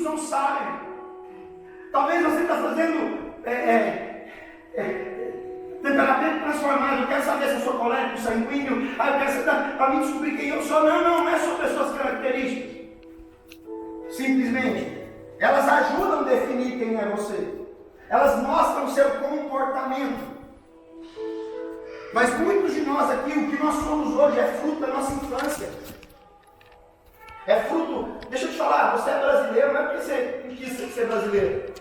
não sabem. Talvez você está fazendo temperamento transformado. Eu quero saber se eu sou colérico, sanguíneo. Eu quero saber para mim descobrir quem eu sou. Não é sobre as suas características. Simplesmente, elas ajudam a definir quem é você. Elas mostram o seu comportamento. Mas muitos de nós aqui, o que nós somos hoje é fruto da nossa infância. É fruto, deixa eu te falar, você é brasileiro, não é porque você quis ser brasileiro.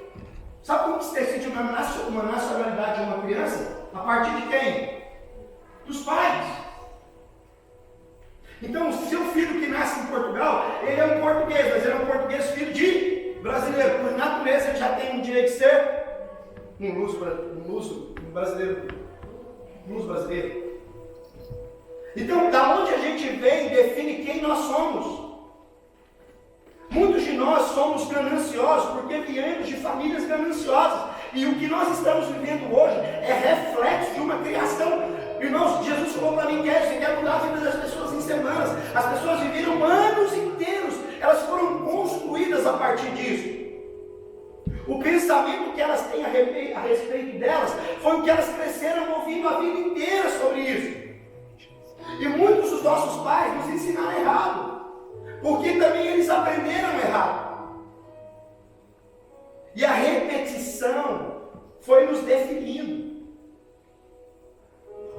Sabe como você decide uma nacionalidade de uma criança? A partir de quem? Dos pais. Então, o seu filho que nasce em Portugal, ele é um português, mas ele é um português filho de brasileiro. Por natureza, ele já tem o direito de ser um brasileiro. Então, da onde a gente vem, define quem nós somos. Muitos de nós somos gananciosos porque viemos de famílias gananciosas. E o que nós estamos vivendo hoje é reflexo de uma criação. Irmãos, Jesus falou para mim que você quer mudar a vida das pessoas em semanas. As pessoas viveram anos inteiros. Elas foram construídas a partir disso. O pensamento que elas têm a respeito delas foi o que elas cresceram ouvindo a vida inteira sobre isso. E muitos dos nossos pais nos ensinaram errado. Porque também eles aprenderam errado. E a repetição foi nos definindo.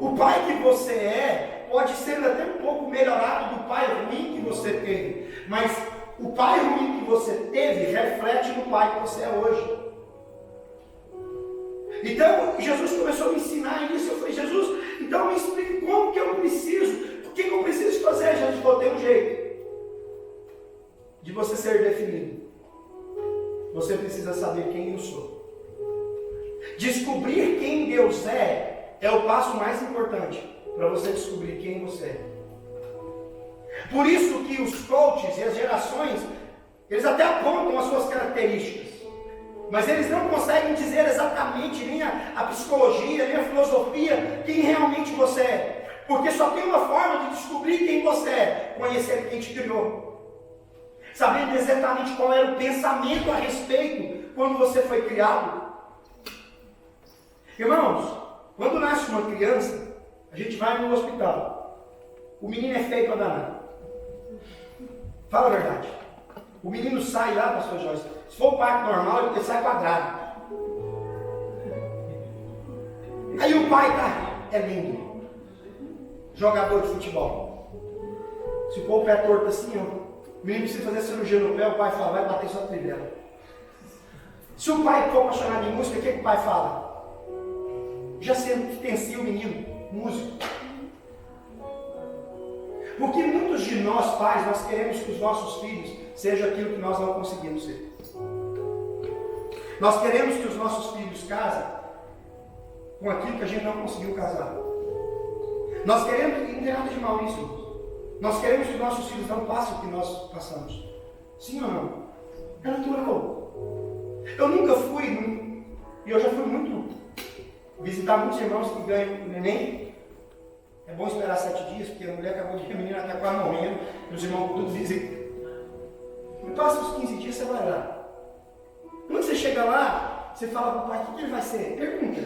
O pai que você é pode ser até um pouco melhorado do pai ruim que você teve. Mas o pai ruim que você teve reflete no pai que você é hoje. Então Jesus começou a me ensinar isso. Eu falei, Jesus, então me explique como que eu preciso. O que eu preciso fazer? Jesus falou, tem um jeito de você ser definido. Você precisa saber quem eu sou. Descobrir quem Deus é o passo mais importante para você descobrir quem você é. Por isso que os coaches e as gerações, eles até apontam as suas características, mas eles não conseguem dizer exatamente nem a psicologia, nem a filosofia, quem realmente você é. Porque só tem uma forma de descobrir quem você é: conhecer quem te criou. Sabendo exatamente qual era o pensamento a respeito quando você foi criado. Irmãos, quando nasce uma criança, a gente vai no hospital. O menino é feio para danar. Fala a verdade. O menino sai lá, pastor Joyce. Se for o parto normal, ele sai quadrado. Aí o pai é lindo. Jogador de futebol. Se for o pé torto assim, ó. O menino precisa fazer cirurgia no pé, o pai fala, vai bater sua trivela. Se o pai for apaixonado em música, o que o pai fala? Já sentencia o menino, músico. Porque muitos de nós, pais, nós queremos que os nossos filhos sejam aquilo que nós não conseguimos ser. Nós queremos que os nossos filhos casem com aquilo que a gente não conseguiu casar. Nós queremos, e não tem nada de mal nisso. Nós queremos que os nossos filhos não passem o que nós passamos. Sim ou não? É natural. Eu nunca fui, e eu já fui muito, visitar muitos irmãos que ganham neném. É bom esperar 7 dias, porque a mulher acabou de ter a menina até quase morrendo. E os irmãos tudo dizem. Me passa os 15 dias, você vai lá. Quando você chega lá, você fala para o pai, o que ele vai ser? Pergunta.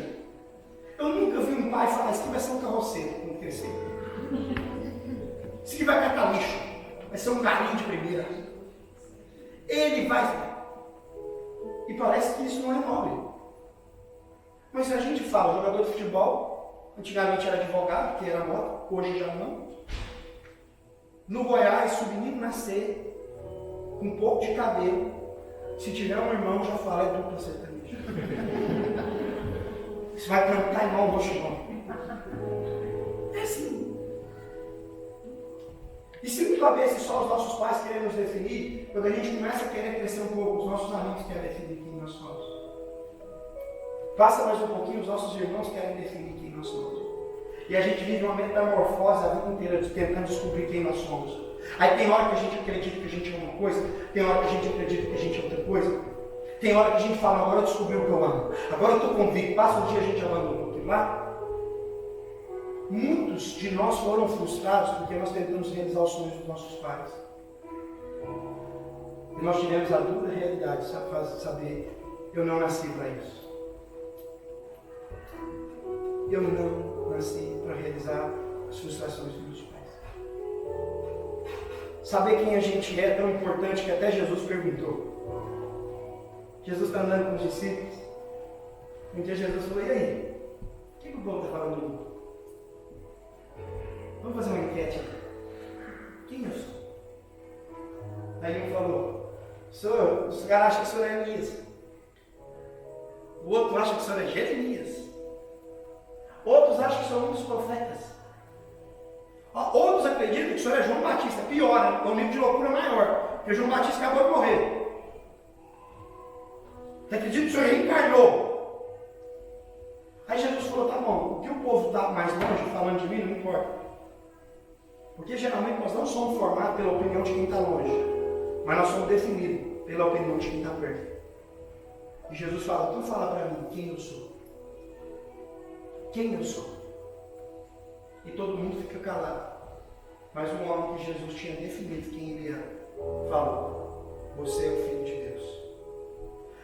Eu nunca vi um pai falar, isso aqui vai ser um carroceiro quando crescer. Isso aqui vai catar lixo. Vai ser um galinho de primeira. Ele vai. E parece que isso não é nobre. Mas se a gente fala, jogador de futebol, antigamente era advogado, que era moda, hoje já não. No Goiás, se o menino nascer com um pouco de cabelo, se tiver um irmão, já fala, é dupla sertaneja. Você vai cantar igual o Roxinol. É assim. E se muitas vezes só os nossos pais querem nos definir, quando a gente começa a querer crescer um pouco, os nossos amigos querem definir quem nós somos. Passa mais um pouquinho, os nossos irmãos querem definir quem nós somos. E a gente vive uma metamorfose a vida inteira tentando descobrir quem nós somos. Aí tem hora que a gente acredita que a gente é uma coisa, tem hora que a gente acredita que a gente é outra coisa. Tem hora que a gente fala, agora eu descobri o que eu amo. Agora eu estou convicto, passa um dia a gente abandona aquilo lá. Muitos de nós foram frustrados porque nós tentamos realizar os sonhos dos nossos pais. E nós tivemos a dura realidade, saber, eu não nasci para isso. Eu não nasci para realizar as frustrações dos meus pais. Saber quem a gente é tão importante que até Jesus perguntou. Jesus está andando com os discípulos. Um dia Jesus falou, e aí? O que o povo está falando de mim? Vamos fazer uma enquete aqui. Quem eu sou? Aí um falou, senhor, os caras acham que o senhor é Elias. O outro acha que o senhor é Jeremias. Outros acham que o senhor é um dos profetas. Outros acreditam que o senhor é João Batista. Pior, é um nível de loucura maior. Porque João Batista acabou de morrer. Você acredita que o senhor reencarnou? Aí Jesus falou, tá bom, o que o povo está mais longe falando de mim não importa. Porque geralmente nós não somos formados pela opinião de quem está longe, mas nós somos definidos pela opinião de quem está perto. E Jesus fala, então fala para mim quem eu sou. Quem eu sou? E todo mundo fica calado. Mas o homem que Jesus tinha definido quem ele era, falou, você é o Filho de Deus.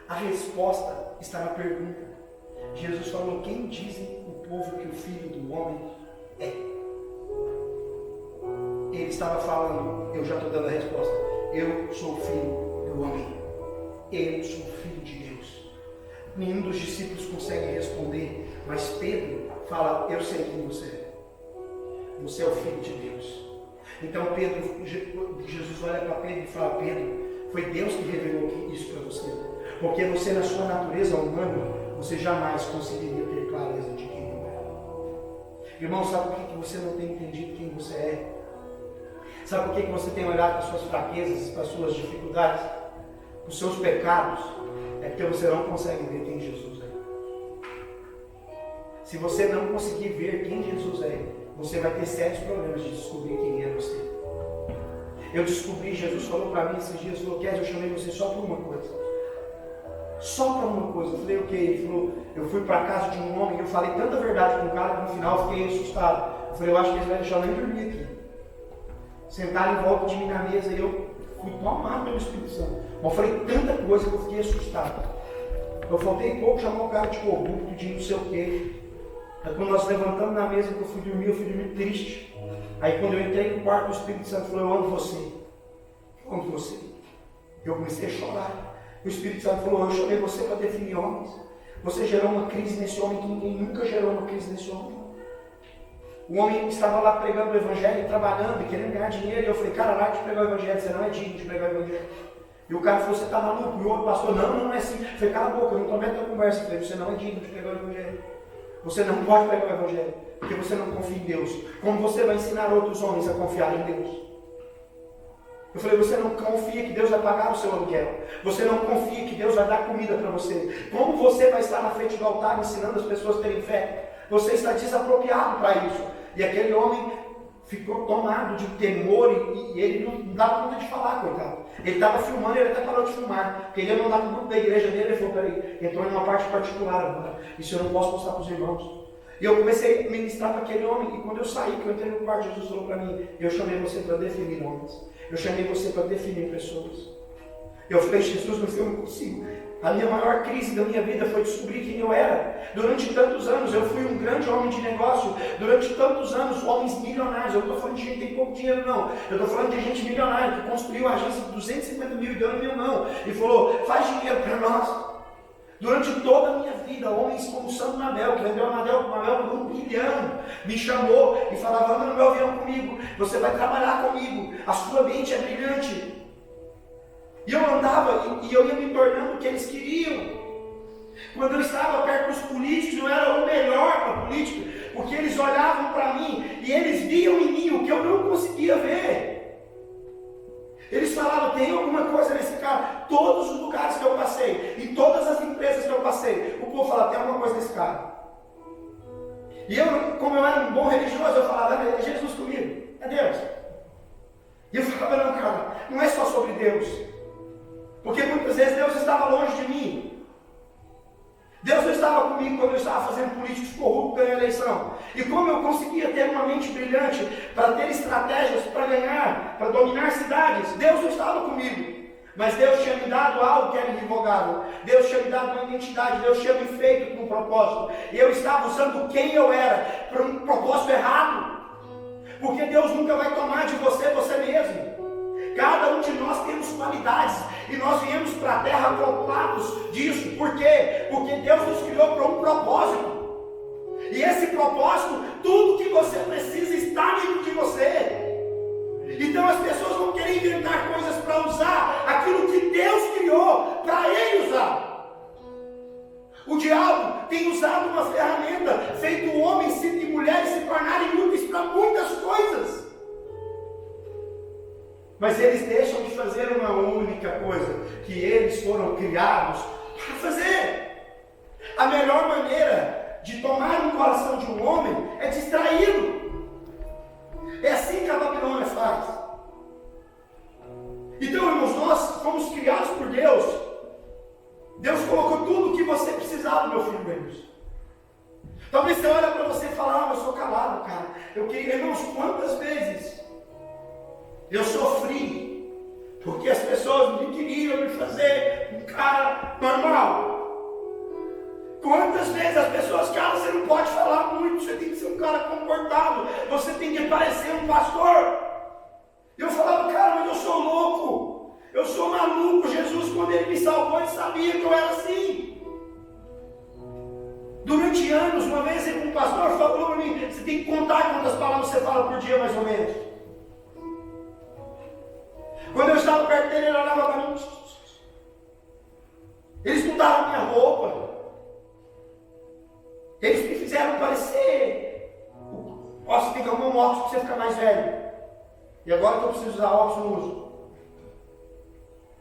A resposta está na pergunta. Jesus falou, quem dizem o povo que o Filho do Homem é? Ele estava falando, eu já estou dando a resposta, eu sou o Filho do Homem. Eu sou o Filho de Deus. Nenhum dos discípulos consegue responder, mas Pedro fala, eu sei quem você é. Você é o Filho de Deus. Então Jesus olha para Pedro e fala, Pedro, foi Deus que revelou isso para você. Porque você, na sua natureza humana, você jamais conseguiria ter clareza de quem não é. Irmão, sabe por que você não tem entendido quem você é? Sabe por que você tem olhado para as suas fraquezas, para as suas dificuldades, para os seus pecados? É porque você não consegue ver quem Jesus é. Se você não conseguir ver quem Jesus é, você vai ter sérios problemas de descobrir quem é você. Eu descobri, Jesus falou para mim esses dias, falou, Kézia, eu chamei você só por uma coisa. Só para uma coisa. Eu falei, o quê? Ele falou, eu fui para a casa de um homem e eu falei tanta verdade com o cara que no final eu fiquei assustado. Eu falei, eu acho que eles vai deixar eu nem dormir aqui. Sentaram em volta de mim na mesa e eu fui tomado pelo Espírito Santo. Mas eu falei tanta coisa que eu fiquei assustado. Eu faltei pouco, chamar o cara de corrupto, de não sei o quê. Aí quando nós levantamos na mesa que eu fui dormir triste. Aí quando eu entrei no quarto, o Espírito Santo falou, eu amo você. Eu amo você. Eu comecei a chorar. O Espírito Santo falou, eu chamei você para definir homens. Você gerou uma crise nesse homem que ninguém nunca gerou uma crise nesse homem. O homem estava lá pregando o Evangelho, trabalhando e querendo ganhar dinheiro. E eu falei, cara, larga de pregar o Evangelho, você não é digno de pregar o Evangelho. E o cara falou, você está maluco? E o outro pastor, não é assim. Eu falei, cala a boca, eu não estou metendo a conversa. Eu falei, você não é digno de pregar o Evangelho. Você não pode pregar o Evangelho, porque você não confia em Deus. Como você vai ensinar outros homens a confiar em Deus? Eu falei, você não confia que Deus vai pagar o seu aluguel. Você não confia que Deus vai dar comida para você. Como você vai estar na frente do altar ensinando as pessoas a terem fé? Você está desapropriado para isso. E aquele homem ficou tomado de temor e ele não dava conta de falar, coitado. Ele estava filmando e ele até parou de filmar. Porque ele ia mandar para o grupo da igreja dele. Ele falou, peraí, entrou em uma parte particular agora. Isso eu não posso mostrar para os irmãos. E eu comecei a ministrar para aquele homem. E quando eu saí, que eu entrei no quarto, Jesus falou para mim, eu chamei você para definir homens. Eu chamei você para definir pessoas. Eu falei, Jesus, mas eu não consigo. A minha maior crise da minha vida foi descobrir quem eu era. Durante tantos anos eu fui um grande homem de negócio. Durante tantos anos, homens milionários. Eu não estou falando de gente que tem pouco dinheiro, não. Eu estou falando de gente milionária que construiu uma agência de 250 mil e deu na minha mão. E falou, faz dinheiro para nós. Durante toda a minha vida, homens como o Santo Mabel, que vendeu a Mabel por 1 bilhão, me chamou e falava, anda no meu avião comigo, você vai trabalhar comigo, a sua mente é brilhante. E eu andava e eu ia me tornando o que eles queriam. Quando eu estava perto dos políticos, eu era o melhor para a política, porque eles olhavam para mim e eles viam em mim o que eu não conseguia ver. Eles falavam, tem alguma coisa nesse cara. Todos os lugares que eu passei, em todas as empresas que eu passei, o povo falava, tem alguma coisa nesse cara. E eu, como eu era um bom religioso, eu falava, é Jesus comigo, é Deus. E eu falava, não, cara, não é só sobre Deus. Porque muitas vezes Deus estava longe de mim. Deus não estava comigo quando eu estava fazendo políticos corruptos ganhar a eleição. E como eu conseguia ter uma mente brilhante para ter estratégias para ganhar, para dominar cidades, Deus não estava comigo. Mas Deus tinha me dado algo que era irrevogável. Deus tinha me dado uma identidade. Deus tinha me feito com um propósito. E eu estava usando quem eu era para um propósito errado. Porque Deus nunca vai tomar de você mesmo. Cada um de nós temos qualidades. E nós viemos para a terra dotados disso. Por quê? Porque Deus nos criou para um propósito. E esse propósito, tudo que você precisa está dentro de você. Então as pessoas vão querer inventar coisas para usar aquilo que Deus criou para ele usar. O diabo tem usado uma ferramenta, feito homens e mulheres se tornarem úteis para muitas coisas. Mas eles deixam de fazer uma única coisa que eles foram criados para fazer. A melhor maneira de tomar o coração de um homem é distraí-lo. É assim que a Babilônia faz. Então, irmãos, nós fomos criados por Deus. Deus colocou tudo o que você precisava, meu filho Deus. Talvez você olhe para você e fale, eu sou calado, cara. Irmãos, quantas vezes eu sofri porque as pessoas me queriam me fazer um cara normal. Quantas vezes as pessoas, cara, você não pode falar muito, você tem que ser um cara comportado, você tem que parecer um pastor. Eu falava, cara, mas eu sou louco, eu sou maluco. Jesus, quando ele me salvou, ele sabia que eu era assim. Durante anos, uma vez um pastor falou para mim, você tem que contar quantas palavras você fala por dia, mais ou menos. Quando eu estava perto dele, ele olhava para mim. Eles mudaram minha roupa. Eles me fizeram parecer. Ó, você tem que arrumar um óculos para você ficar mais velho. E agora que eu preciso usar óculos, não uso.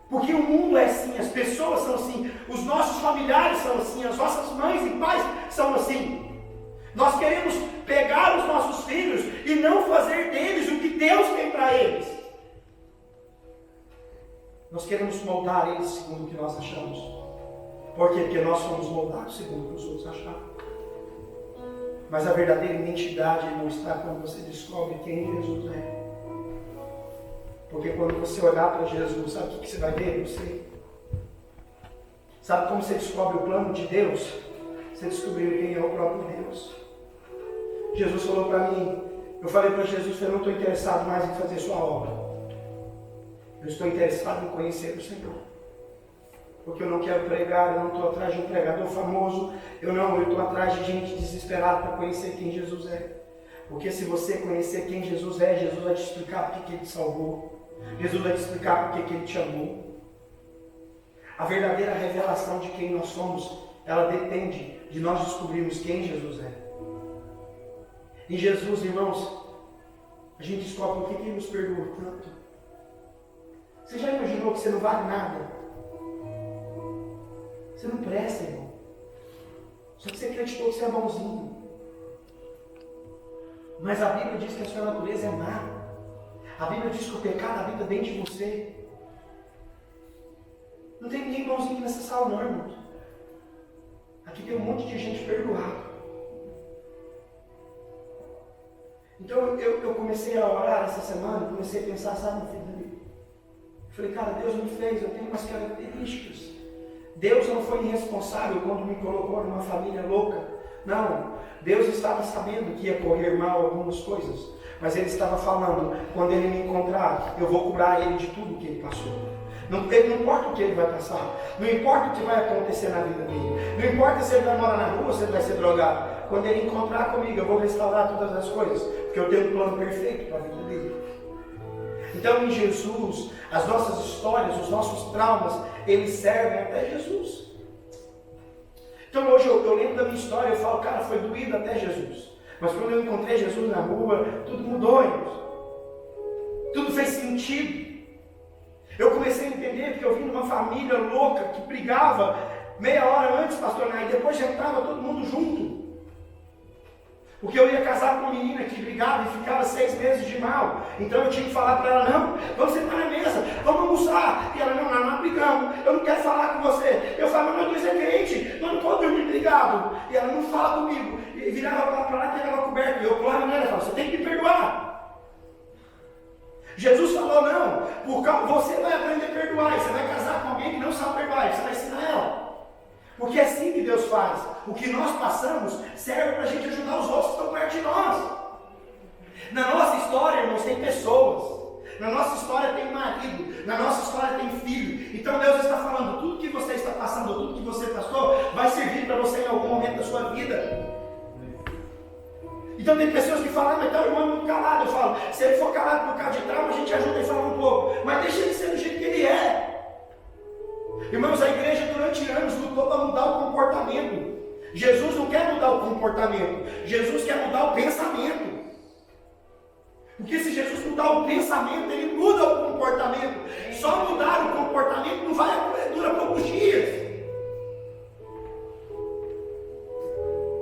Porque o mundo é assim, as pessoas são assim, os nossos familiares são assim, as nossas mães e pais são assim. Nós queremos pegar os nossos filhos e não fazer deles o que Deus tem para eles. Nós queremos moldar eles segundo o que nós achamos. Por quê? Porque nós somos moldados segundo o que os outros acharam. Mas a verdadeira identidade não está quando você descobre quem Jesus é. Porque quando você olhar para Jesus, sabe o que você vai ver? Você sabe como você descobre o plano de Deus? Você descobriu quem é o próprio Deus. Jesus falou para mim, eu falei para Jesus, eu não estou interessado mais em fazer sua obra. Eu estou interessado em conhecer o Senhor. Porque eu não quero pregar, eu não estou atrás de um pregador famoso, eu estou atrás de gente desesperada para conhecer quem Jesus é. Porque se você conhecer quem Jesus é, Jesus vai te explicar porque que Ele te salvou. Jesus vai te explicar porque que Ele te amou. A verdadeira revelação de quem nós somos, ela depende de nós descobrirmos quem Jesus é. Em Jesus, irmãos, a gente descobre por que Ele nos perdoa tanto. Você já imaginou que você não vale nada? Você não presta, irmão. Só que você acreditou que você é bonzinho. Mas a Bíblia diz que a sua natureza é má. A Bíblia diz que o pecado habita dentro de você. Não tem ninguém bonzinho nessa sala não, irmão. Aqui tem um monte de gente perdoada. Então eu comecei a orar essa semana, comecei a pensar, sabe, no filho da Bíblia. Eu falei, cara, Deus me fez, eu tenho umas características. Deus não foi irresponsável quando me colocou numa família louca. Não, Deus estava sabendo que ia correr mal algumas coisas. Mas Ele estava falando, quando Ele me encontrar, eu vou curar Ele de tudo que Ele passou. Não importa o que Ele vai passar. Não importa o que vai acontecer na vida dele. Não importa se Ele vai morar na rua ou se Ele vai ser drogado. Quando Ele encontrar comigo, eu vou restaurar todas as coisas. Porque eu tenho um plano perfeito para a vida dele. Então em Jesus, as nossas histórias, os nossos traumas, eles servem até Jesus. Então hoje eu lembro da minha história, eu falo, cara, foi doído até Jesus. Mas quando eu encontrei Jesus na rua, tudo mudou, irmãos. Tudo fez sentido. Eu comecei a entender porque eu vim de uma família louca que brigava meia hora antes, pastor, e depois jantava todo mundo junto. Porque eu ia casar com uma menina que brigava e ficava 6 meses de mal. Então eu tinha que falar para ela, não, vamos sentar na mesa, vamos almoçar. E ela, não brigamos, eu não quero falar com você. Eu falava, meu Deus é crente, eu não estou dormindo brigado. E ela não fala comigo. E virava para lá e pegava coberto. E eu pulava nela e falava, você tem que me perdoar. Jesus falou, não, você vai aprender a perdoar, você vai casar com alguém que não sabe perdoar, você vai ensinar ela. Porque é assim que Deus faz. O que nós passamos serve para a gente ajudar os outros que estão perto de nós. Na nossa história, irmãos, tem pessoas. Na nossa história tem marido. Na nossa história tem filho. Então Deus está falando, tudo que você está passando, tudo que você passou, vai servir para você em algum momento da sua vida. Então tem pessoas que falam, mas então o irmão é muito calado. Eu falo, se ele for calado por causa de trauma, a gente ajuda ele a falar um pouco. Mas deixa ele ser do jeito que ele é. Irmãos, a igreja durante anos lutou para mudar o comportamento. Jesus não quer mudar o comportamento. Jesus quer mudar o pensamento. Porque se Jesus mudar o pensamento, ele muda o comportamento. Só mudar o comportamento não vai durar poucos dias.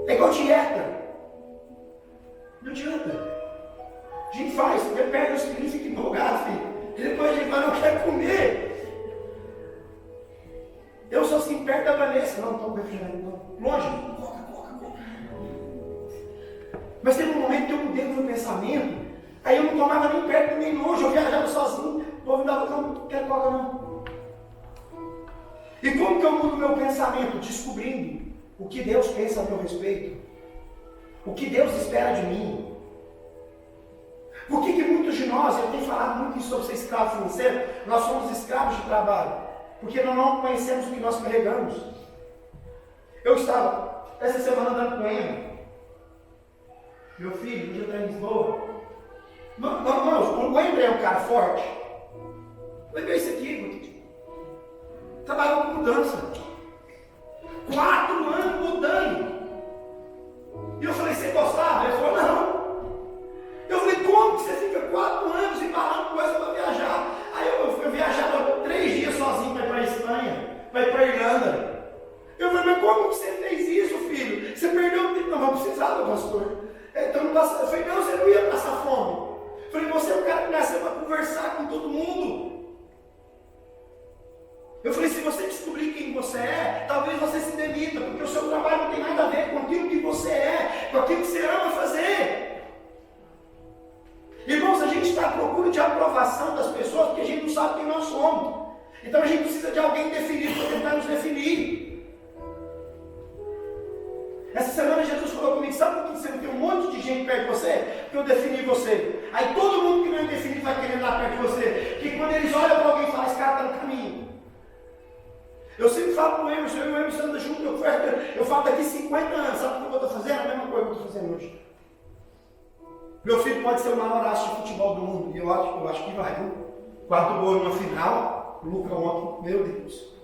É igual dieta. Não adianta. A gente faz, você perde os quilos e fica empolgado, filho. E depois a gente fala, não quer comer. Eu sou assim, perto da Vanessa. Não, estou refrigerando. Longe. Coca. Mas teve um momento que eu mudei o meu pensamento. Aí eu não tomava nem perto nem longe. Eu viajava sozinho. O povo me dava, não quero Coca não. E como que eu mudo o meu pensamento? Descobrindo o que Deus pensa a meu respeito. O que Deus espera de mim. Por que muitos de nós, eu tenho falado muito isso sobre ser escravo financeiro, nós somos escravos de trabalho. Porque nós não conhecemos o que nós carregamos. Eu estava, essa semana, andando com ele. Meu filho, um dia está em Lisboa. Irmãos, o Embra é um cara forte. Lembrei isso aqui. Trabalhou com mudança. 4 anos mudando. E eu falei, você gostava? Ele falou, não. Eu falei, como que você fica 4 anos embalando coisa para viajar? Aí eu viajava 3 dias sozinho para ir para a Espanha, para ir para a Irlanda. Eu falei, mas como que você fez isso, filho? Você perdeu o tempo? Não, não precisava, pastor. Então não passava. Eu falei, não, você não ia passar fome. Eu falei, você é o cara que nasceu para conversar com todo mundo. Eu falei, se você descobrir quem você é, talvez você se demita, porque o seu trabalho não tem nada a ver com aquilo que você é, com aquilo que você ama fazer. Irmãos, a gente está à procura de aprovação das pessoas porque a gente não sabe quem nós somos. Então a gente precisa de alguém definido para tentar nos definir. Essa semana Jesus falou comigo, sabe por que você não tem um monte de gente perto de você? Porque eu defini você. Aí todo mundo que não é definido vai querer andar perto de você. Porque quando eles olham para alguém e falam, esse cara está no caminho. Eu sempre falo com o Emerson, eu e o Emerson andam junto, eu falo daqui 50 anos, sabe o que eu estou fazendo? A mesma coisa que eu estou fazendo hoje. Meu filho pode ser o maior astro de futebol do mundo, e eu acho que vai, viu? 4 gols numa final, o Luca ontem, meu Deus.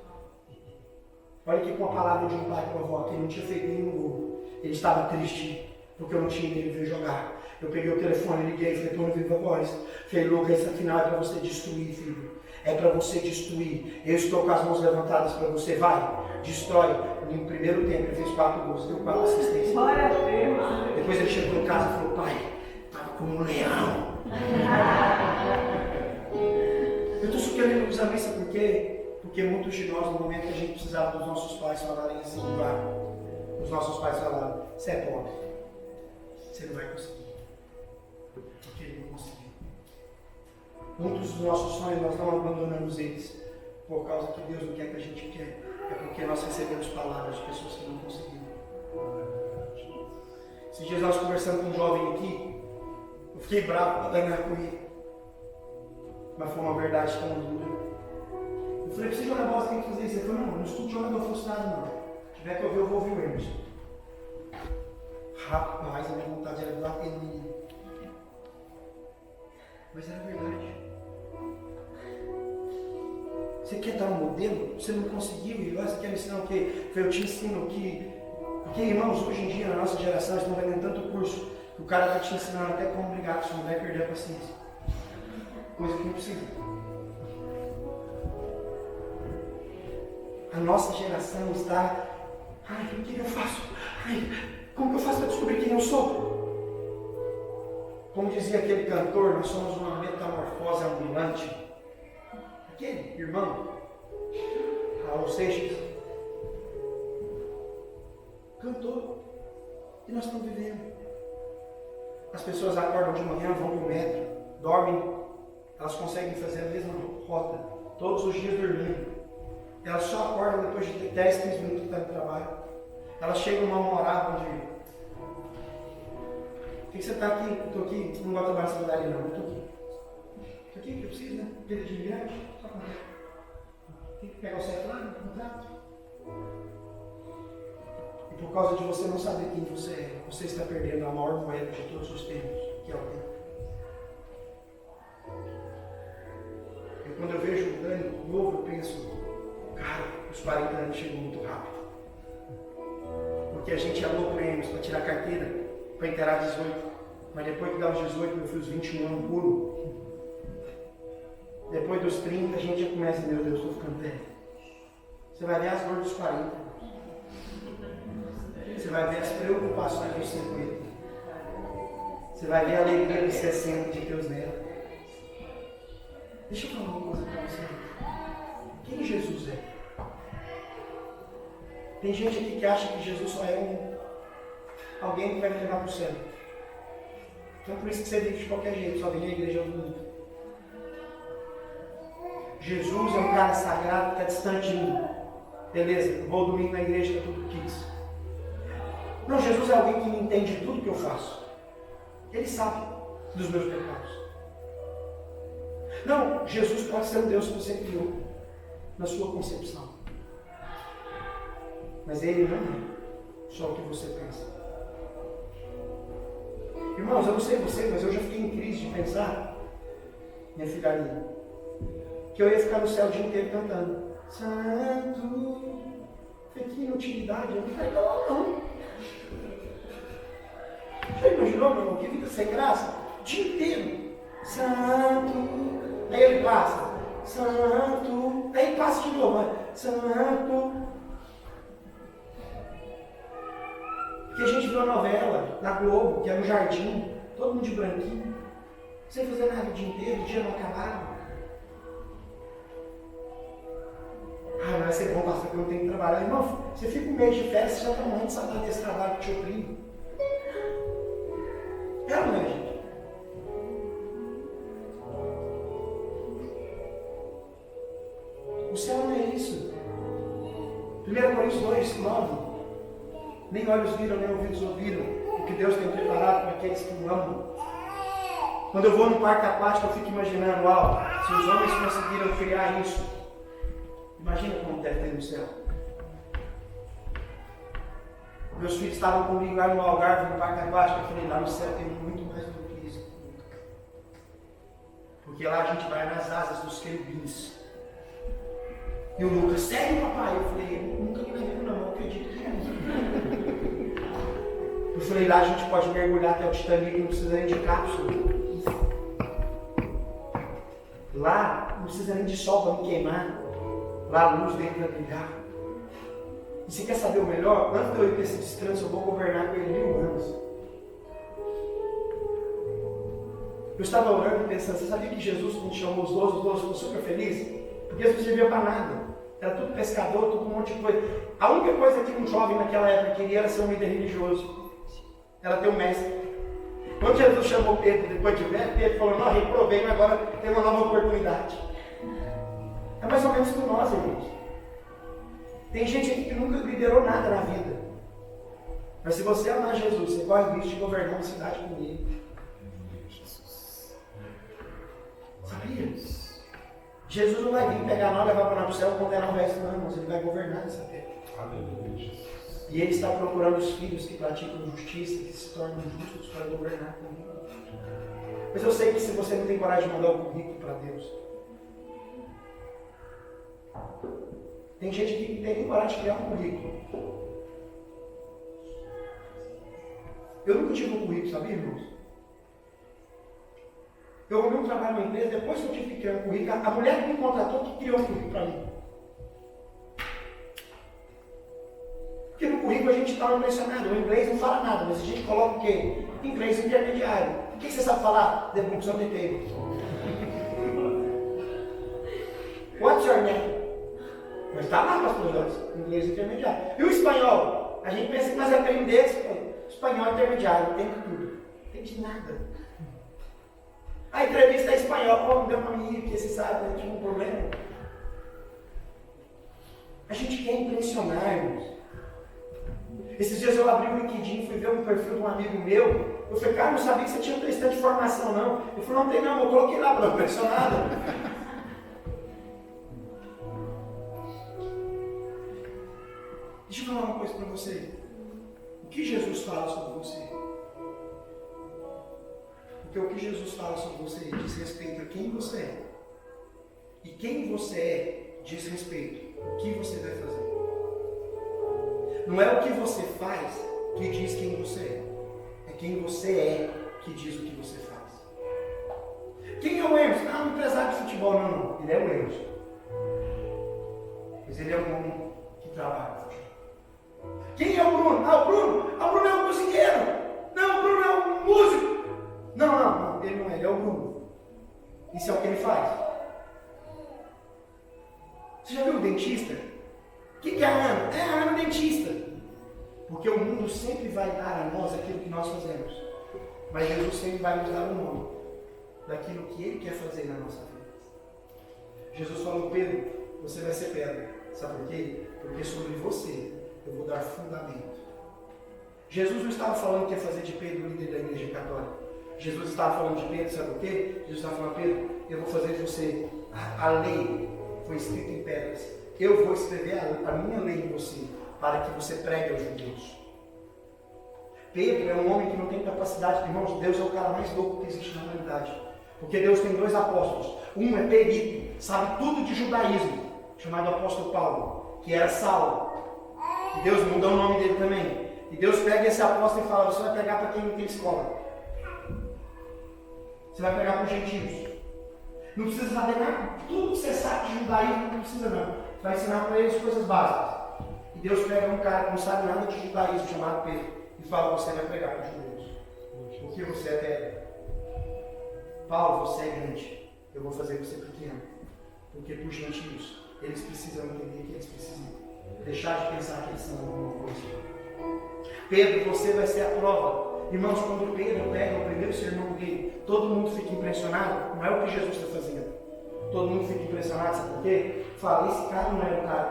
Olha aqui com a palavra de um pai para a avó, que ele não tinha feito nenhum gol. Ele estava triste, porque eu não tinha ele ver jogar. Eu peguei o telefone, liguei, falei, estou ouvindo a voz. Falei, Luca, essa final é para você destruir, filho. É para você destruir. Eu estou com as mãos levantadas para você. Vai, destrói. No primeiro tempo ele fez 4 gols, deu 4 assistências. Glória a Deus. Depois ele chegou em casa e falou, pai, estava como um leão. Eu estou só querendo usar isso por quê? Porque muitos de nós, no momento que a gente precisava dos nossos pais falarem assim, vai. Os nossos pais falaram, você é pobre. Você não vai conseguir. Porque ele não conseguiu. Muitos dos nossos sonhos nós não abandonamos eles por causa que Deus não quer que a gente quer. É porque nós recebemos palavras de pessoas que não conseguiram. Esses dias nós conversando com um jovem aqui, eu fiquei bravo para danar com ele. Mas foi uma verdade tão dura. Eu falei, precisa jogar bola, você tem que fazer isso. Ele falou, não escuto jogador frustrado não. Se tiver que ouvir, eu vou ouvir o Emerson. Rapaz, a minha vontade era bater no menino. Mas era verdade. Você quer dar um modelo? Você não conseguiu, e você quer me ensinar o quê? Eu te ensino que... Porque, irmãos, hoje em dia, na nossa geração, eles estão vendendo tanto curso que o cara está te ensinando até como brigar com sua mulher e perder a paciência. Coisa que não precisa. A nossa geração está... Ai, o que eu faço? Ai, como que eu faço para descobrir quem eu sou? Como dizia aquele cantor, nós somos uma metamorfose ambulante. Aquele irmão, Raul Seixas, cantou. E nós estamos vivendo. As pessoas acordam de manhã, vão para o metro, dormem elas conseguem fazer a mesma rota, todos os dias dormindo. Elas só acordam depois de 10, 15 minutos que estão no trabalho. Elas chegam mal-humoradas onde... Por que você está aqui? Eu estou aqui, não vou trabalhar nessa padaria não, eu estou aqui. Estou aqui, que eu preciso, né? Vida de imigrante, só para ver. Tem que pegar o certo lá no contrato. E por causa de você não saber quem você é, você está perdendo a maior moeda de todos os tempos, que é o tempo. E quando eu vejo o Dani novo, eu penso, cara, os 40 anos chegam muito rápido. Porque a gente alô prêmios para tirar carteira, para inteirar 18. Mas depois que dá os 18, meu filho, os 21 anos puro. Depois dos 30, a gente já começa, meu Deus, estou ficando velho. Você vai ver as dores dos 40. Você vai ver as preocupações dos 50. Você vai ver a alegria dos 60 de teus netos. Deixa eu falar uma coisa para você. Quem Jesus é? Tem gente aqui que acha que Jesus só é alguém que vai me levar para o céu. Então por isso que você vive de qualquer jeito, só vem à igreja do mundo. Jesus é um cara sagrado que está distante de mim. Beleza, eu vou domingo na igreja, está tudo quis. Não, Jesus é alguém que me entende de tudo que eu faço. Ele sabe dos meus pecados. Não, Jesus pode ser um Deus que você criou na sua concepção. Mas Ele não é só o que você pensa. Irmãos, eu não sei você, mas eu já fiquei em crise de pensar, minha filharinha, que eu ia ficar no céu o dia inteiro cantando Santo, que inutilidade. Eu falei, não. Já imaginou, meu irmão, que vida sem graça? O dia inteiro. Santo. Aí ele passa. Santo. Aí ele passa de novo. Santo. Porque a gente viu a novela na Globo, que era no jardim, todo mundo de branquinho, sem fazer nada o dia inteiro, o dia não acabava. Ah, mas vai ser bom, pastor, porque eu não tenho que trabalhar. Irmão, você fica um mês de férias, você já está morrendo de saudade desse trabalho que te oprime. É ou não é, gente? O céu não é isso. 1 Coríntios 2, 9. Nem olhos viram, nem ouvidos ouviram o que Deus tem preparado para aqueles que o amam. Quando eu vou no parque aquático, eu fico imaginando, uau, se os homens conseguiram criar isso, imagina como deve ter no céu. Meus filhos estavam comigo lá no Algarve, no parque aquático, eu falei, lá no céu tem muito mais do que isso. Porque lá a gente vai nas asas dos querubins. E o Lucas, sério, papai? Eu falei, nunca me lembro não, eu acredito que é. Eu falei, lá a gente pode mergulhar até o Titanic, não precisa nem de cápsula. Lá não precisa nem de sol para me queimar. Lá a luz dele vai brilhar. E você quer saber o melhor? Antes de eu ir para esse descanso, eu vou governar com ele 1000 anos. Eu estava orando e pensando, você sabia que Jesus, quando chamou os 12 ficou super feliz? Porque eles não serviam para nada. Era tudo pescador, tudo um monte de coisa. A única coisa que um jovem naquela época queria era ser um líder religioso. Era ter um mestre. Quando Jesus chamou Pedro, depois de velho, Pedro falou, não, reprovei, mas agora tem uma nova oportunidade. É mais ou menos com nós, irmãos. Tem gente aqui que nunca liderou nada na vida. Mas se você amar Jesus, você corre o risco de governar uma cidade com ele. Sabia? Jesus não vai vir pegar nós, levar para o céu e condenar o resto, não, irmãos. Ele vai governar essa terra. E ele está procurando os filhos que praticam justiça, que se tornam justos para governar comigo. Mas eu sei que se você não tem coragem de mandar o currículo para Deus, tem gente aqui que não tem nem coragem de criar um currículo. Eu nunca tive um currículo, sabia, irmãos? Eu arrumei um trabalho numa empresa, depois que eu tive que criar um currículo, a mulher que me contratou que criou um currículo para mim. Porque no currículo a gente está no mencionado, o inglês não fala nada, mas a gente coloca o quê? Inglês intermediário. O que você sabe falar? The books on the table. What's your name? Mas está lá, pastor Jorge, inglês intermediário. E o espanhol? A gente pensa que nós aprendemos espanhol intermediário, tem tudo. Não tem de nada. A entrevista é em espanhol, não deu para mim ir, porque você sabe, eu tinha um problema. A gente quer impressionar, irmãos. Esses dias eu abri o LinkedIn, fui ver um perfil de um amigo meu. Eu falei, cara, não sabia que você tinha um testante de formação, não. Ele falou, não tem não, eu coloquei lá para não impressionar. Deixa eu falar uma coisa para você. O que Jesus fala sobre você? Porque o que Jesus fala sobre você diz respeito a quem você é. E quem você é diz respeito ao que você vai fazer. Não é o que você faz que diz quem você é. É quem você é que diz o que você faz. Quem é o Emerson? Ah, um empresário de futebol. Não. Ele é o Emerson. Mas ele é um homem que trabalha no futebol. Quem é o Bruno? Ah, o Bruno. Ah, o Bruno é um cozinheiro. Não, o Bruno é um músico. Não, ele não é. Ele é o Bruno. Isso é o que ele faz. Você já viu o dentista? O que é a Ana? É, a Ana é dentista. Porque o mundo sempre vai dar a nós aquilo que nós fazemos. Mas Jesus sempre vai nos dar o nome daquilo que Ele quer fazer na nossa vida. Jesus falou, Pedro, você vai ser pedra. Sabe por quê? Porque sobre você eu vou dar fundamento. Jesus não estava falando que ia fazer de Pedro o líder da igreja católica. Jesus estava falando de Pedro, sabe por quê? Jesus estava falando, Pedro, eu vou fazer de você a lei foi escrita em pedras. Eu vou escrever a minha lei em você, para que você pregue aos judeus. Pedro é um homem que não tem capacidade, irmãos, Deus é o cara mais louco que existe na humanidade. Porque Deus tem dois apóstolos. Um é perito, sabe tudo de judaísmo, chamado apóstolo Paulo, que era Saulo. E Deus mudou o nome dele também. E Deus pega esse apóstolo e fala, você vai pegar para quem não tem escola. Você vai pegar para os gentios. Não precisa saber nada. Tudo que você sabe de judaísmo não precisa não. Você vai ensinar para eles coisas básicas. E Deus pega um cara que não sabe nada de judaísmo, chamado Pedro, e fala, você vai pregar para os judeus. Porque você é pedra. Paulo, você é grande. Eu vou fazer você pequeno. Porque para os gentios, eles precisam entender que eles precisam deixar de pensar que eles são alguma coisa. Pedro, você vai ser a prova. Irmãos, quando Pedro pega o primeiro sermão dele, todo mundo fica impressionado. Não é o que Jesus está fazendo. Todo mundo fica impressionado, sabe por quê? Fala, esse cara não é o cara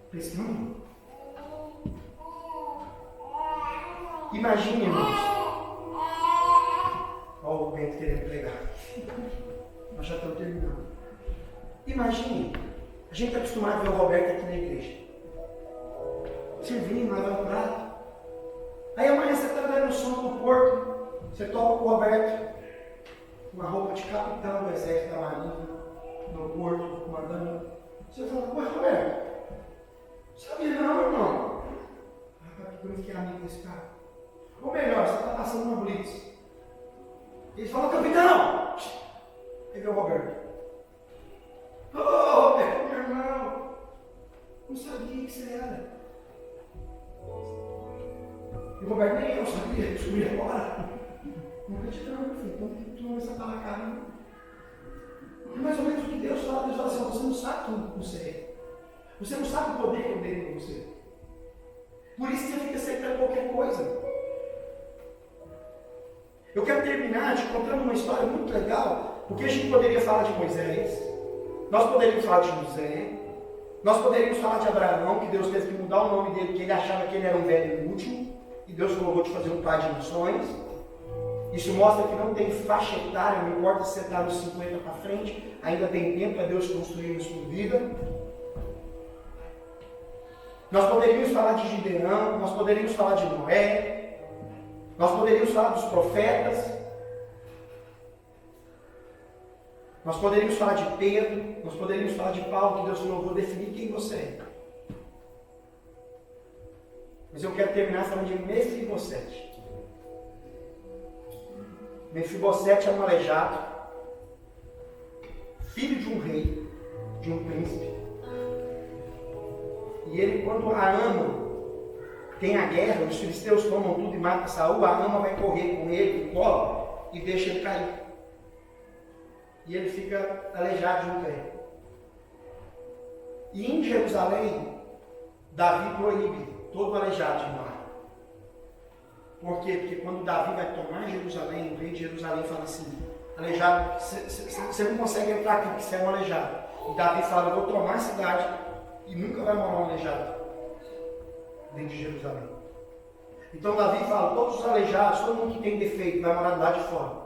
para esse mundo. Imagine, irmãos. Olha o Bento querendo pregar. Nós já estamos terminando. Imagine. A gente está acostumado a ver o Roberto aqui na igreja. Servindo, lavando o prato. Aí amanhã você está dando o som do porto, você toca com o Roberto, uma roupa de capitão do exército da marinha, no porto, comandando. Você fala, ué, Roberto, sabia não, irmão? Rapaz, que eu fiquei amigo desse cara. Ou melhor, você está passando uma blitz. Ele fala, capitão! Aí vem o Roberto. Ô, Roberto, meu irmão, não sabia que você era. E o Roberto nem eu sabia, descobri agora. Nunca te deu, meu filho, então tu não vai sacar na cara. É mais ou menos o que Deus fala assim, você não sabe tudo que você é. Você não sabe o poder que eu dei em você. Por isso você fica aceitando qualquer coisa. Eu quero terminar te contando uma história muito legal, porque a gente poderia falar de Moisés, nós poderíamos falar de José, nós poderíamos falar de Abraão, que Deus teve que mudar o nome dele, porque ele achava que ele era um velho inútil, e Deus colocou de fazer um pai de nações. Isso mostra que não tem faixa etária, não importa se você está nos 50 para frente, ainda tem tempo para Deus construir a sua vida. Nós poderíamos falar de Gideão, nós poderíamos falar de Noé, nós poderíamos falar dos profetas, nós poderíamos falar de Pedro, nós poderíamos falar de Paulo, que Deus falou, vou definir quem você é. Mas eu quero terminar falando de Mefibosete. Mefibosete é um aleijado, filho de um rei, de um príncipe. E ele, quando a ama, tem a guerra, os filisteus tomam tudo e matam Saul, a ama vai correr com ele no colo e deixa ele cair. E ele fica aleijado de um pé. E em Jerusalém, Davi proíbe todo aleijado de morar. Por quê? Porque quando Davi vai tomar Jerusalém, o rei de Jerusalém fala assim, Aleijado, você não consegue entrar aqui porque você é um aleijado. E Davi fala, eu vou tomar a cidade e nunca vai morar um aleijado dentro de Jerusalém. Então Davi fala, todos os aleijados, todo mundo que tem defeito, vai morar lá de fora.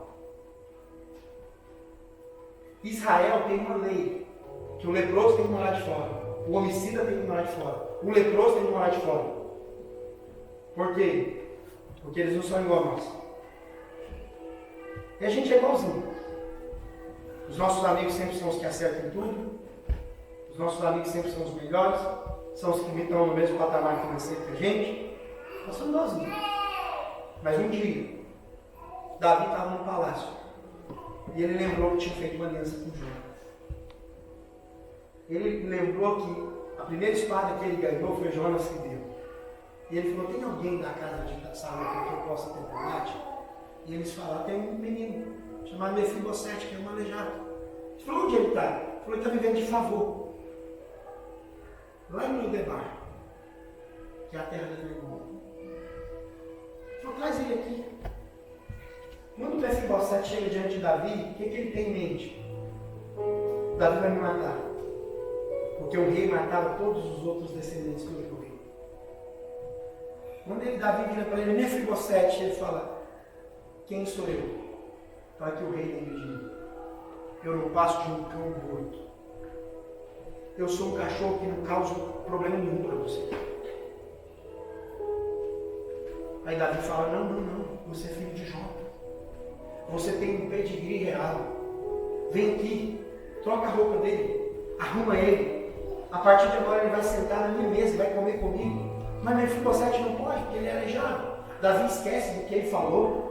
Israel tem uma lei, que o leproso tem que morar de fora, o homicida tem que morar de fora, o leproso tem que morar de fora. Por quê? Porque eles não são igual a nós. E a gente é igualzinho. Os nossos amigos sempre são os que acertam em tudo, os nossos amigos sempre são os melhores, são os que estão no mesmo patamar financeiro que a gente. Nós somos igualzinhos. Mas um dia, Davi estava no palácio e ele lembrou que tinha feito uma aliança com Jonas. Ele lembrou que a primeira espada que ele ganhou foi Jonas que deu. E ele falou, tem alguém da casa de Saul que eu possa ter bondade? E eles falaram, tem um menino chamado Mefibosete, que é um aleijado. Ele falou, onde ele está? Ele falou, ele está vivendo de favor. Lá em Lodebar, que é a terra do meu irmão. Ele falou, traz ele aqui. Quando o Mefibosete chega diante de Davi, o que ele tem em mente? Davi vai me matar. Porque o rei matava todos os outros descendentes do rei. Quando Davi vira para ele, Mefibosete, ele fala, quem sou eu? Para que o rei lembre de mim. Eu não passo de um cão morto. Eu sou um cachorro que não causa problema nenhum para você. Aí Davi fala, não, você é filho de Jó. Você tem um pedigree real. Vem aqui, troca a roupa dele, arruma ele. A partir de agora ele vai sentar na minha mesa e vai comer comigo. Mas Mefibosete não pode, porque ele é aleijado. Davi esquece do que ele falou.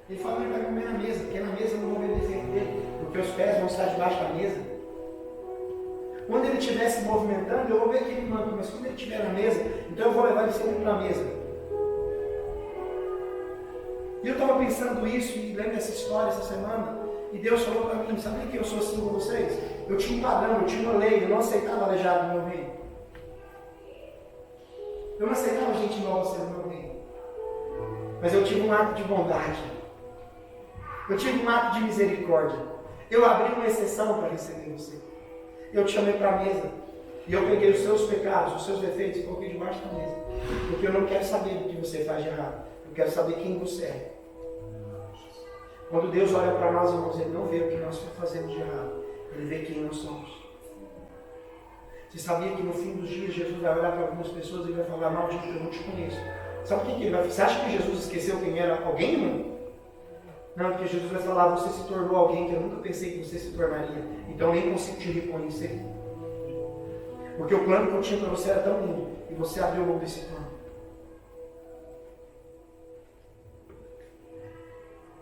Ele fala que ele vai comer na mesa, porque na mesa eu não vou ver defeito dele, porque os pés vão estar debaixo da mesa. Quando ele estiver se movimentando, eu vou ver que ele manda, mas quando ele estiver na mesa, então eu vou levar ele sempre para a mesa. E eu estava pensando isso e lendo essa história essa semana, e Deus falou para mim, sabia que eu sou assim com vocês? Eu tinha um padrão, eu tinha uma lei, eu não aceitava aleijado no meu reino. Eu não aceitava gente nova ser no meu reino. Mas eu tive um ato de bondade. Eu tive um ato de misericórdia. Eu abri uma exceção para receber você. Eu te chamei para a mesa. E eu peguei os seus pecados, os seus defeitos e coloquei debaixo da mesa. Porque eu não quero saber o que você faz de errado. Eu quero saber quem você é. Quando Deus olha para nós, irmãos, Ele não vê o que nós fazemos de errado. Ele vê quem nós somos. Você sabia que no fim dos dias Jesus vai olhar para algumas pessoas e vai falar, maldito, eu não te conheço. Sabe o que ele vai fazer? Você acha que Jesus esqueceu quem era alguém, irmão? Não, porque Jesus vai falar, você se tornou alguém que eu nunca pensei que você se tornaria. Então nem consigo te reconhecer. Porque o plano que eu tinha para você era tão lindo. E você abriu mão desse plano.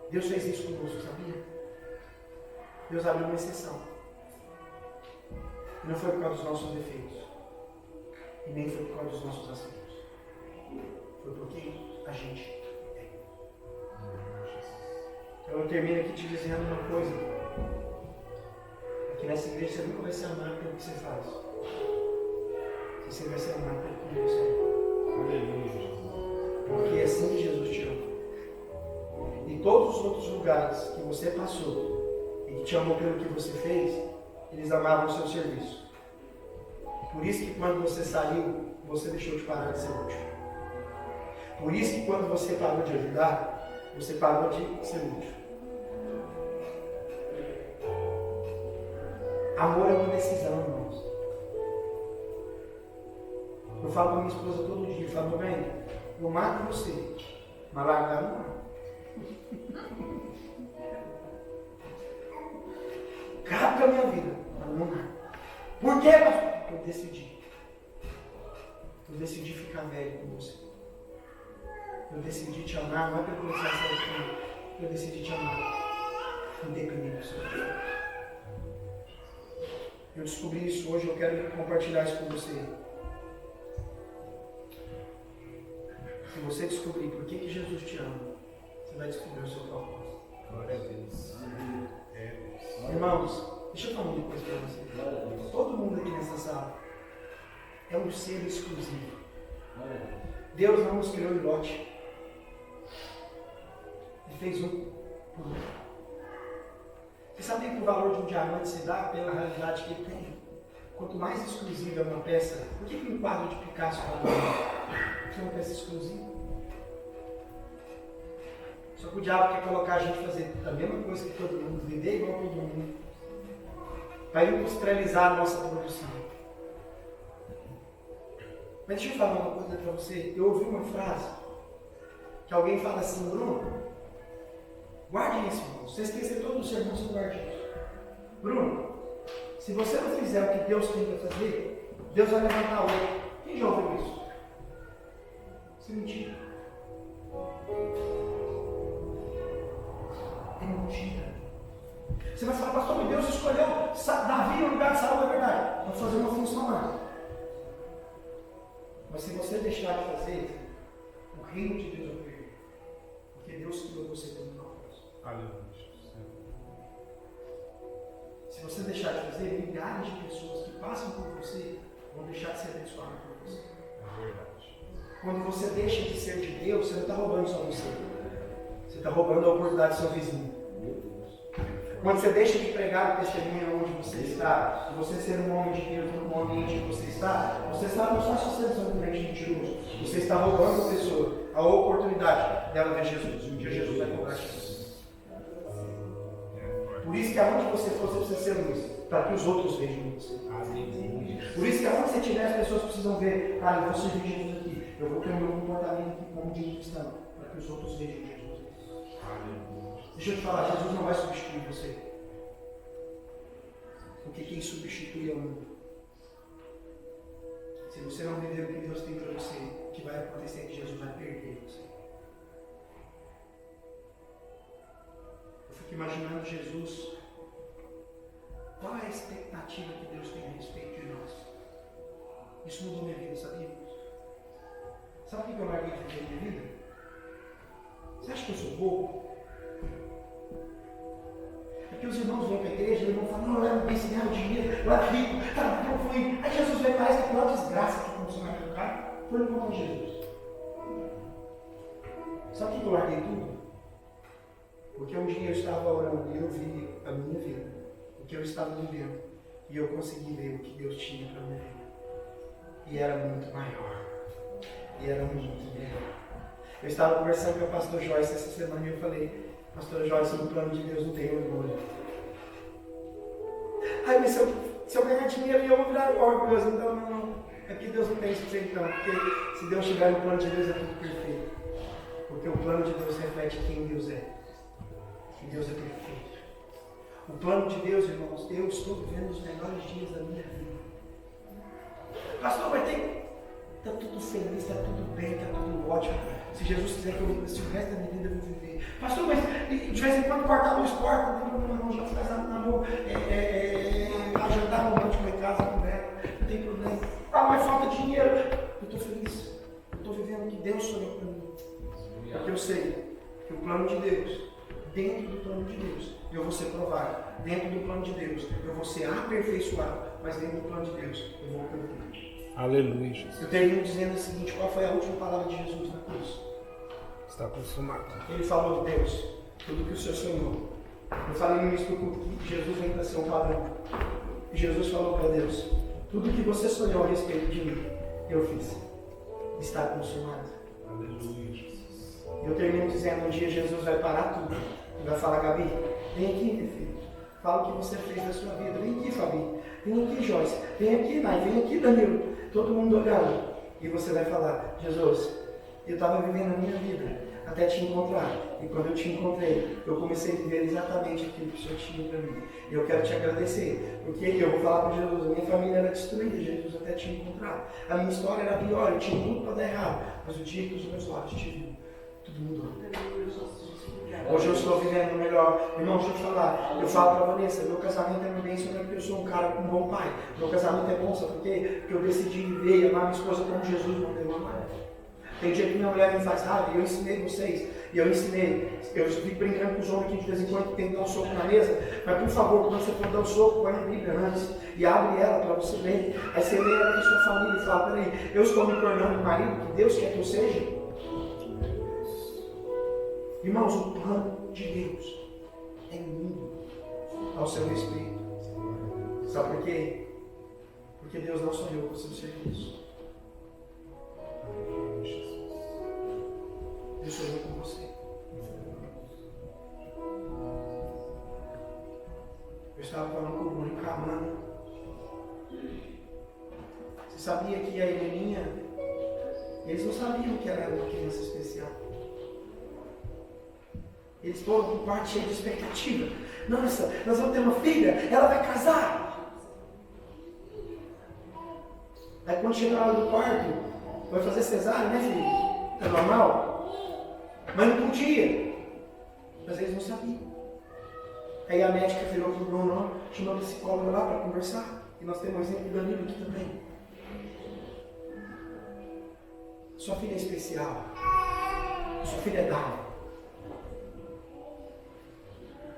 Deus fez isso conosco, sabia? Deus abriu uma exceção. E não foi por causa dos nossos defeitos. E nem foi por causa dos nossos acertos. Foi porque a gente é. Então eu termino aqui te dizendo uma coisa. Aqui nessa igreja você nunca vai ser amado pelo que você faz. Você vai ser amado pelo que você é. Aleluia. Porque é assim que Jesus te ama. Em todos os outros lugares que você passou e que te amou pelo que você fez, eles amavam o seu serviço. Por isso que quando você saiu, você deixou de parar de ser útil. Por isso que quando você parou de ajudar, você parou de ser útil. Amor é uma decisão, irmãos. Eu falo para minha esposa todo dia, eu falo, bem, eu mato você, mas largar não mato. Acaba com a minha vida, mas não mato. Por quê, pastor? Porque eu decidi. Eu decidi ficar velho com você. Eu decidi te amar, não é pelo que você acerta comigo. Eu decidi te amar, independente do seu defeito. Eu descobri isso hoje, eu quero compartilhar isso com você. Se você descobrir por que Jesus te ama, você vai descobrir o seu propósito. Glória a Deus. Irmãos, deixa eu falar uma coisa para você. Todo mundo aqui nessa sala é um ser exclusivo. Deus não nos criou em lote. Ele fez um por um. sabia que o valor de um diamante se dá pela realidade que ele tem? Quanto mais exclusiva é uma peça, por que um quadro de Picasso é uma peça exclusiva? Só que o diabo quer colocar a gente fazer a mesma coisa que todo mundo, vender igual todo mundo, para industrializar a nossa produção. Mas deixa eu falar uma coisa para você. Eu ouvi uma frase que alguém fala assim: Bruno, guarde isso, irmão. Se você esquecer todo o sermão, você guarde isso. Bruno, se você não fizer o que Deus tem para fazer, Deus vai levantar outro. Quem já ouviu isso? Isso é mentira. É mentira. Você vai falar, pastor, Deus escolheu Davi no lugar de Saul, é verdade. Vamos fazer uma função lá. Mas se você deixar de fazer, o reino de Deus vai perder. Porque Deus criou você como propósito. Aleluia. Se você deixar de fazer, milhares de pessoas que passam por você vão deixar de ser abençoadas por você. É verdade. Quando você deixa de ser de Deus, você não está roubando só você. Você está roubando a oportunidade do seu vizinho. Quando você deixa de pregar o testemunho onde você está, e você ser um homem de Deus no ambiente que você está não está só sendo um crente mentiroso. Você está roubando a pessoa a oportunidade dela ver Jesus. Um dia Jesus vai cobrar Jesus. Por isso que aonde você for, você precisa ser luz, para que os outros vejam você. Por isso que aonde você estiver, as pessoas precisam ver, cara, eu vou servir Jesus aqui, eu vou ter o meu comportamento aqui como de um cristão, para que os outros vejam Jesus. Deixa eu te falar, Jesus não vai substituir você. Porque quem substitui é o mundo. Se você não viver o que Deus tem para você, o que vai acontecer é que Jesus vai perder você. Eu fico imaginando Jesus. Qual é a expectativa que Deus tem a respeito de nós? Isso mudou minha vida, sabia? Sabe por que eu larguei de viver minha vida? Você acha que eu sou bobo? É que os irmãos vêm para a igreja e o irmão fala, não, eu era bem, ganhava dinheiro, eu era rico, cara, porque eu fui. Aí Jesus vem mais que pela desgraça que começou naquele cara, foi encontrar Jesus. Sabe por que eu larguei tudo? Porque um dia eu estava orando e eu vi a minha vida, o que eu estava vivendo, e eu consegui ver o que Deus tinha para minha vida. E era muito maior. E era muito melhor. Eu estava conversando com o pastor Joyce essa semana e eu falei, pastor Joyce, no plano de Deus não tem orgulho. Ai, mas se eu ganhar dinheiro eu vou virar orgulhoso. Então, não. É que Deus não tem isso para então. Porque se Deus estiver no plano de Deus é tudo perfeito. Porque o plano de Deus reflete quem Deus é. Que Deus é perfeito. O plano de Deus, irmãos, eu estou vivendo os melhores dias da minha vida. Pastor, vai ter... Está tudo feliz, está tudo bem, está tudo ótimo. Se Jesus quiser que eu viva, se o resto da minha vida eu vou viver. Pastor, mas de vez em quando cortar a luz, corta, não tem problema não, já faz namoro, jantar no monte, com em casa, com ela, não tem problema. Ah, mas falta dinheiro. Eu estou feliz, eu estou vivendo o que Deus sonhou para mim. Porque eu sei que o plano de Deus, dentro do plano de Deus, eu vou ser provado. Dentro do plano de Deus, eu vou ser aperfeiçoado. Mas dentro do plano de Deus, eu vou perder. Aleluia, Jesus. Eu termino dizendo o seguinte, qual foi a última palavra de Jesus na cruz? Está consumado. Ele falou de Deus, tudo que o Senhor sonhou. Eu falei no início do culto que Jesus vem para ser um padrão. E Jesus falou para Deus, tudo que você sonhou a respeito de mim, eu fiz. Está consumado. Aleluia, Jesus. Eu termino dizendo, um dia Jesus vai parar tudo. E vai falar, Gabi, vem aqui, meu filho. Fala o que você fez na sua vida. Vem aqui, Fabi. Vem aqui, Joyce. Vem aqui, Nai. Vem aqui, Danilo. Todo mundo olhando. E você vai falar, Jesus, eu estava vivendo a minha vida até te encontrar. E quando eu te encontrei, eu comecei a viver exatamente aquilo que o Senhor tinha para mim. E eu quero te agradecer. Porque eu vou falar para Jesus, a minha família era destruída, Jesus, até te encontrar. A minha história era pior, eu tinha tudo para dar errado. Mas o dia que os meus olhos te viram, tudo mudou. Hoje eu estou vivendo melhor. Irmão, deixa eu te falar. Eu falo para a Vanessa, meu casamento é uma bênção porque eu sou um cara com um bom pai. Meu casamento é bom, sabe por quê? Porque eu decidi viver e amar minha esposa como Jesus mandou amar. Tem dia que minha mulher me faz raiva e eu ensinei vocês. E eu ensinei. Eu fico brincando com os homens aqui de vez em quando que tem que dar um soco na mesa. Mas por favor, quando você for dar um soco, põe a Bíblia antes. E abre ela para você ler. Aí você lê ela com a sua família e fala, peraí, eu estou me tornando o marido que Deus quer que eu seja? Irmãos, o plano de Deus é lindo. ao seu respeito. Sabe por quê? Porque Deus não sonhou com o seu serviço. Deus sonhou com você. Eu estava falando com o Bruno Camano. Você sabia que a Heleninha, eles não sabiam que ela era uma criança especial. Eles foram com o quarto cheio de expectativa. Nossa, nós vamos ter uma filha, ela vai casar. Aí quando chegou a hora do parto, vai fazer cesárea, né, filho? É normal? Mas não podia. Mas eles não sabiam. Aí a médica virou para o Bruno, chamou a psicóloga lá para conversar. E nós temos o exemplo do Danilo aqui também. Sua filha é especial. Sua filha é dada.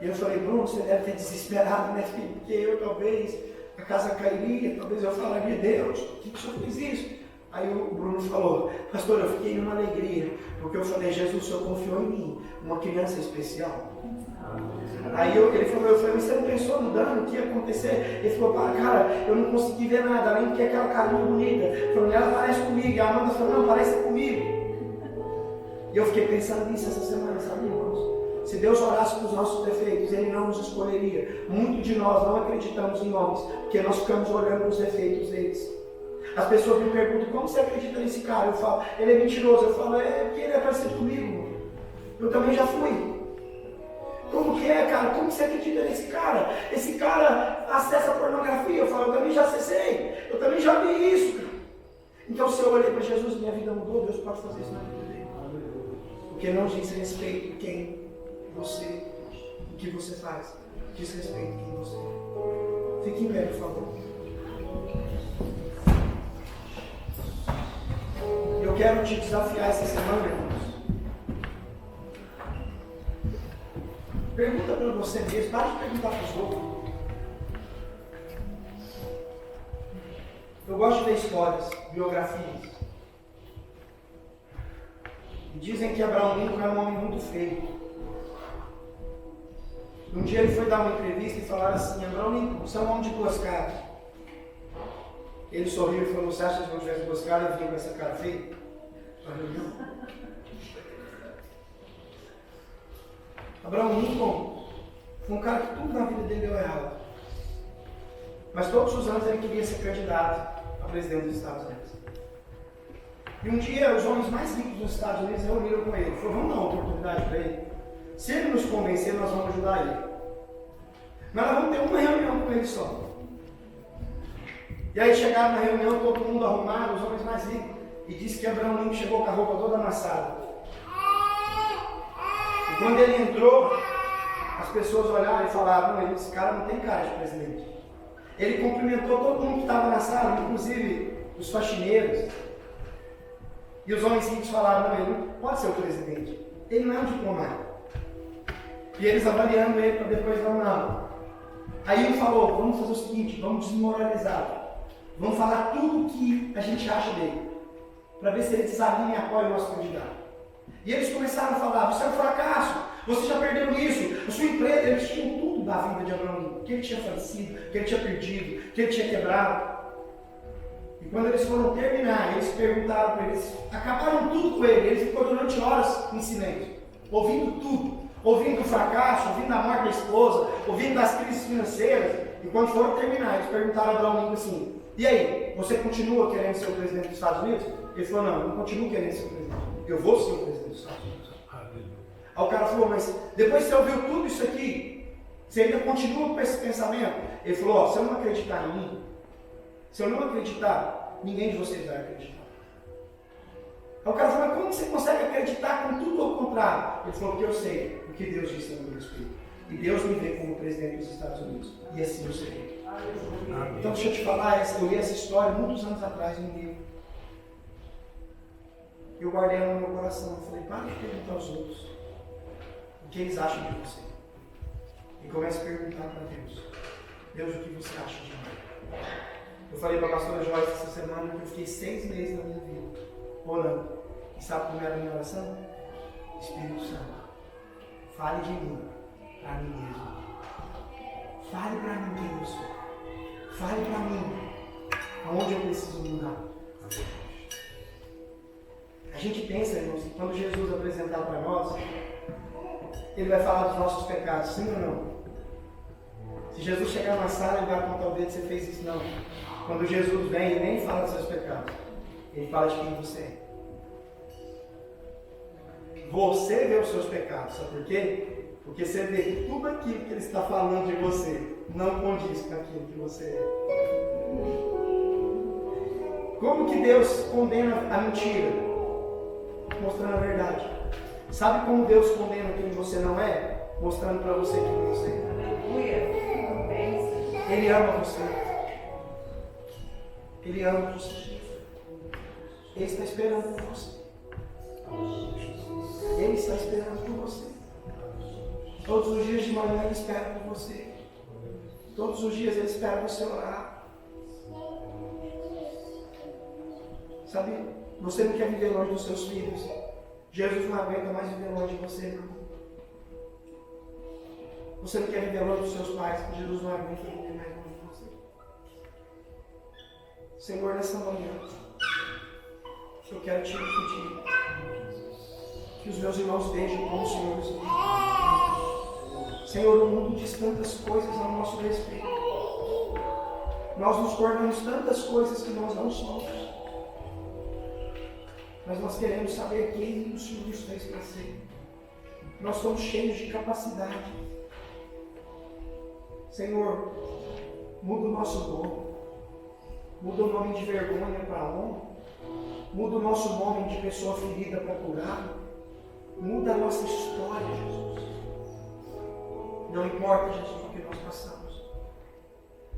E eu falei, Bruno, você deve ter desesperado, né, filho? Porque eu talvez, a casa cairia, talvez eu falaria, Deus, por que o senhor fez isso? Aí o Bruno falou, pastor, eu fiquei numa alegria, porque eu falei, Jesus, o senhor confiou em mim, uma criança especial. Aí ele falou, eu falei, você não pensou no dano, o que ia acontecer? Ele falou, cara, eu não consegui ver nada, além que aquela carinha bonita. Ele falou, ela parece comigo. E a Amanda falou, não, parece comigo. E eu fiquei pensando nisso essa semana, sabe, irmãos? Se Deus orasse para os nossos defeitos, Ele não nos escolheria. Muito de nós não acreditamos em homens, porque nós ficamos olhando para os defeitos deles. As pessoas me perguntam, como você acredita nesse cara? Eu falo, ele é mentiroso. Eu falo, é porque ele é parecido comigo. Eu também já fui. Como que é, cara? Como você acredita nesse cara? Esse cara acessa pornografia. Eu falo, eu também já acessei. Eu também já vi isso, cara. Então, se eu olhei para Jesus, minha vida mudou. Deus pode fazer isso na vida dele. Porque não diz respeito quem você, o que você faz. Diz respeito quem você é. Fique em pé, por favor. Eu quero te desafiar essa semana, irmãos. Pergunta para você mesmo, para de perguntar para os outros. Eu gosto de ler histórias, biografias. E dizem que Abraão Lincoln era um homem muito feio. Um dia ele foi dar uma entrevista e falaram assim, Abraão Lincoln, você é um homem de duas caras. Ele sorriu e falou, você acha que eu tivesse duas caras, eu vinha com essa cara feia? Para reunião. Abraão Lincoln foi um cara que tudo na vida dele deu errado. Mas todos os anos ele queria ser candidato a presidente dos Estados Unidos. E um dia os homens mais ricos dos Estados Unidos reuniram com ele. Falaram, vamos dar uma oportunidade para ele. Se ele nos convencer, nós vamos ajudar ele. Mas nós vamos ter uma reunião com ele só. E aí chegaram na reunião, todo mundo arrumado, os homens mais ricos. E disse que Abraão Lincoln chegou com a roupa toda amassada. E quando ele entrou, as pessoas olharam e falaram, não, esse cara não tem cara de presidente. Ele cumprimentou todo mundo que estava na sala, inclusive os faxineiros. E os homens ricos falaram, não, ele não pode ser o presidente. Ele não é um diplomata. E eles avaliando ele para depois dar uma aula. Aí ele falou, vamos fazer o seguinte, vamos desmoralizá-lo. Vamos falar tudo o que a gente acha dele. Para ver se ele desanima e apoia o nosso candidato. E eles começaram a falar, você é um fracasso, você já perdeu isso, a sua empresa, eles tinham tudo da vida de Abraão Lincoln, que ele tinha falecido, que ele tinha perdido, que ele tinha quebrado. E quando eles foram terminar, eles perguntaram para eles, acabaram tudo com ele, ele ficou durante horas em silêncio, ouvindo tudo, ouvindo o fracasso, ouvindo a morte da esposa, ouvindo das crises financeiras. E quando foram terminar, eles perguntaram a Abraão Lincoln assim, e aí, você continua querendo ser o presidente dos Estados Unidos? Ele falou, não, eu não continuo querendo ser o presidente, eu vou ser o presidente dos Estados Unidos. Aí o cara falou, mas depois que você ouviu tudo isso aqui, você ainda continua com esse pensamento? Ele falou, ó, se eu não acreditar em mim, se eu não acreditar, ninguém de vocês vai acreditar. Aí o cara falou, mas como você consegue acreditar com tudo ao contrário? Ele falou, porque eu sei o que Deus disse a meu respeito. E Deus me vê como presidente dos Estados Unidos. E assim eu serei. Então deixa eu te falar, eu li essa história muitos anos atrás em um livro. Eu guardei ela no meu coração. Eu falei, para de perguntar aos outros o que eles acham de você. E comece a perguntar para Deus. Deus, o que você acha de mim? Eu falei para a pastora Joyce essa semana que eu fiquei 6 meses na minha vida orando. E sabe como era a minha oração? Espírito Santo, fale de mim para mim mesmo. Fale para mim quem eu sou. Fale para mim aonde eu preciso mudar. A gente pensa, irmãos, que quando Jesus apresentar para nós, Ele vai falar dos nossos pecados, sim ou não? Se Jesus chegar na sala, Ele vai apontar o dedo, você fez isso, não. Quando Jesus vem, Ele nem fala dos seus pecados. Ele fala de quem você é. Você vê os seus pecados, sabe por quê? Porque você vê que tudo aquilo que Ele está falando de você não condiz com aquilo que você é. Como que Deus condena a mentira? Mostrando a verdade. Sabe como Deus condena quem você não é? Mostrando para você quem você é. Ele ama você. Ele ama você. Ele está esperando por você. Ele está esperando por você. Todos os dias de manhã Ele espera por você. Todos os dias Ele espera você orar. Sabe, você não quer viver longe dos seus filhos. Jesus não aguenta mais viver longe de você, irmão. Você não quer viver longe dos seus pais. Jesus não aguenta viver mais longe de você. Senhor, nessa manhã, eu quero te pedir que os meus irmãos vejam como o Senhor nos vê. Senhor, o mundo diz tantas coisas ao nosso respeito. Nós nos tornamos tantas coisas que nós não somos. Mas nós queremos saber quem o Senhor nos fez para ser. Nós somos cheios de capacidade. Senhor, muda o nosso nome. Muda o nome de vergonha para honra. Muda o nosso nome de pessoa ferida para curar. Muda a nossa história, Jesus. Não importa, Jesus, o que nós passamos.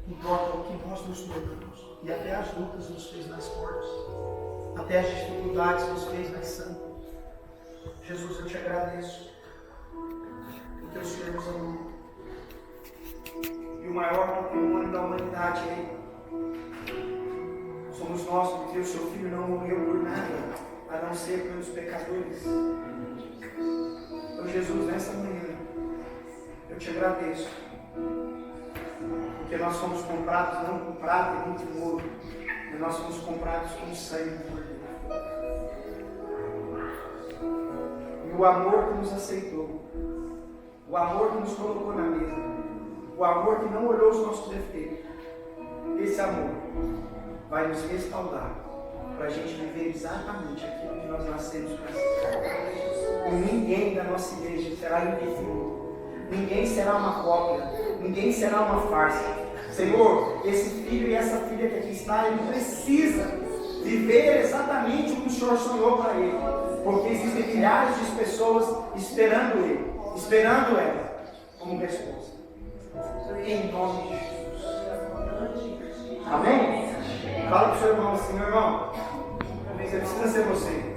Importa o que nós nos tornamos. E até as lutas nos fez mais fortes. Até as dificuldades nos fez mais santos. Jesus, eu te agradeço. Porque o Senhor nos amou. E o maior patrimônio da humanidade é Ele. Somos nós, porque o seu Filho não morreu por nada, a não ser pelos pecadores. Então, Jesus, nessa manhã, eu te agradeço. Porque nós somos comprados não com prata e nem com ouro, mas nós somos comprados com sangue do Cordeiro. E o amor que nos aceitou, o amor que nos colocou na mesa, o amor que não olhou os nossos defeitos, esse amor vai nos restaurar para a gente viver exatamente aquilo que nós nascemos para ser. E ninguém da nossa igreja será indefinido. Ninguém será uma cópia. Ninguém será uma farsa. Senhor, esse filho e essa filha que aqui está, ele precisa viver exatamente o que o Senhor sonhou para ele. Porque existem milhares de pessoas esperando ele, esperando ela como resposta. Em nome de Jesus. Amém? Fala para o seu irmão assim, meu irmão, você precisa ser você.